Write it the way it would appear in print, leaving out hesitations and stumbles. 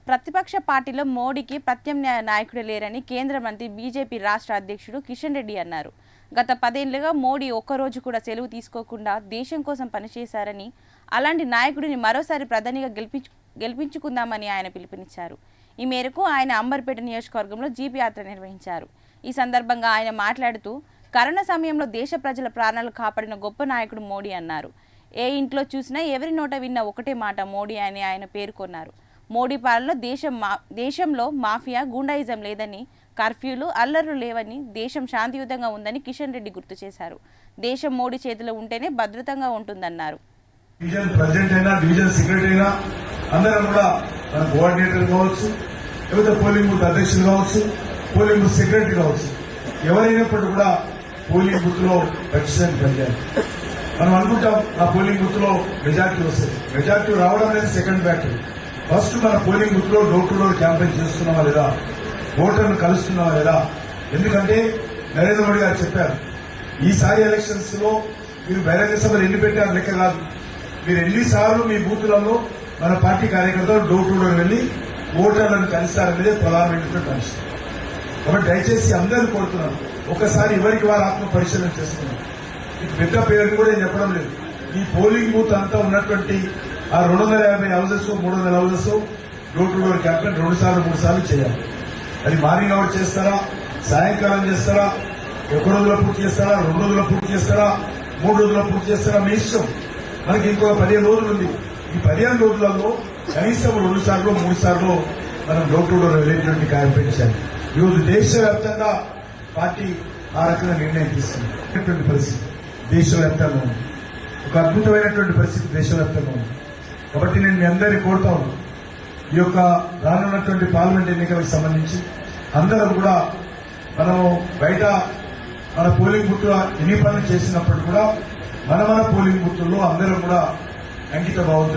ప్రతిపక్ష పార్టీలో మోడీకి ప్రత్యామ్నాయ నాయకుడు లేరని కేంద్ర మంత్రి బీజేపీ రాష్ట్ర అధ్యక్షుడు కిషన్ రెడ్డి అన్నారు. గత 10 ఏళ్లుగా మోడీ ఒక్కరోజు కూడా సెలవు తీసుకోకుండా దేశం కోసం పనిచేశారని, అలాంటి నాయకుడిని మరోసారి ప్రధానిగా గెలిపించుకుందామని ఆయన పిలుపునిచ్చారు. ఈ మేరకు ఆయన అంబర్పేట నియోజకవర్గంలో జీప్ యాత్ర నిర్వహించారు. ఈ సందర్భంగా ఆయన మాట్లాడుతూ, కరోనా సమయంలో దేశ ప్రజల ప్రాణాలు కాపాడిన గొప్ప నాయకుడు మోడీ అన్నారు. ఏ ఇంట్లో చూసినా ఎవరి నోట విన్న ఒకటే మాట మోడీ అని ఆయన పేర్కొన్నారు. మోడీ పాలనలో దేశంలో మాఫియా గూండాయిజం లేదని, కర్ఫ్యూలు అల్లర్లు లేవని, దేశం శాంతియుతంగా ఉందని కిషన్ రెడ్డి గుర్తు చేశారు. దేశం మోడీ చేతిలో ఉంటేనే భద్రతంగా ఉంటుందన్నారు. డివిజన్ ప్రెసిడెంట్ అయినా, డివిజన్ సెక్రటరీ అయినా అందరం కూడా మన కోఆర్డినేటర్ కావచ్చు, లేకపోతే పోలింగ్ బూత్ అధ్యక్షులు కావచ్చు, పోలింగ్ బూత్ సెక్రటరీ కావచ్చు, ఎవరైనప్పటికీ కూడా పోలింగ్ బూత్ లో ఖచ్చితంగా పనిచేయాలి. మనం అనుకుంటాం ఆ పోలింగ్ బూత్ లో మెజార్టీ వస్తుంది. మెజార్టీ రావడం అనేది సెకండ్ ఫ్యాక్టర్. ఫస్ట్ మన పోలింగ్ బూత్ లో డోర్ టు డోర్ క్యాంపెయిన్ చేస్తున్నామా లేదా, ఓటర్ను కలుస్తున్నామా లేదా. ఎందుకంటే నరేంద్ర మోడీ గారు చెప్పారు, ఈసారి ఎలక్షన్స్ లో మీరు బహిరంగ సభలు ఎన్ని పెట్టారు లెక్క కాదు, మీరు ఎన్నిసార్లు మీ బూతులలో మన పార్టీ కార్యకర్తలు డోర్ టు డోర్ వెళ్లి ఓటర్లను కలిశారనేదే ప్రధానమైనటువంటి అంశం. కాబట్టి దయచేసి అందరూ కోరుతున్నాను, ఒకసారి ఎవరికి వారు ఆత్మ పరిశీలన చేస్తున్నారు. మీకు పెద్ద పేరు కూడా చెప్పడం లేదు. ఈ పోలింగ్ బూత్ అంతా ఉన్నటువంటి ఆ 250 houses 300 houses door to door campaign 2 సార్లు 3 సార్లు చేయాలి. అది మార్నింగ్ అవర్ చేస్తారా, సాయంకాలం చేస్తారా, 1 రోజులో పూర్తి చేస్తారా, 2 రోజుల్లో పూర్తి చేస్తారా, 3 రోజుల్లో పూర్తి చేస్తారా, మీ ఇష్టం. మనకి ఇంకో 15 రోజులు ఉంది. ఈ 15 రోజులలో కనీసం 2 సార్లు 3 సార్లు మనం డోర్ టు డోర్ వెళ్ళేటువంటి క్యాంపెయిన్ చేయాలి. ఈరోజు దేశవ్యాప్తంగా పార్టీ ఆ రకంగా నిర్ణయం తీసుకున్నటువంటి పరిస్థితి దేశవ్యాప్తంగా ఉంది. ఒక అద్భుతమైనటువంటి పరిస్థితి దేశవ్యాప్తంగా ఉంది. కాబట్టి నేను మీ అందరినీ కోరుతా ఉన్నాను, ఈ యొక్క రానున్నటువంటి పార్లమెంట్ ఎన్నికలకు సంబంధించి అందరం కూడా మనము బయట మన పోలింగ్ బూత్ ఎన్ని పనులు చేసినప్పుడు కూడా మన పోలింగ్ బూత్లో అందరం కూడా అంకిత భావంతో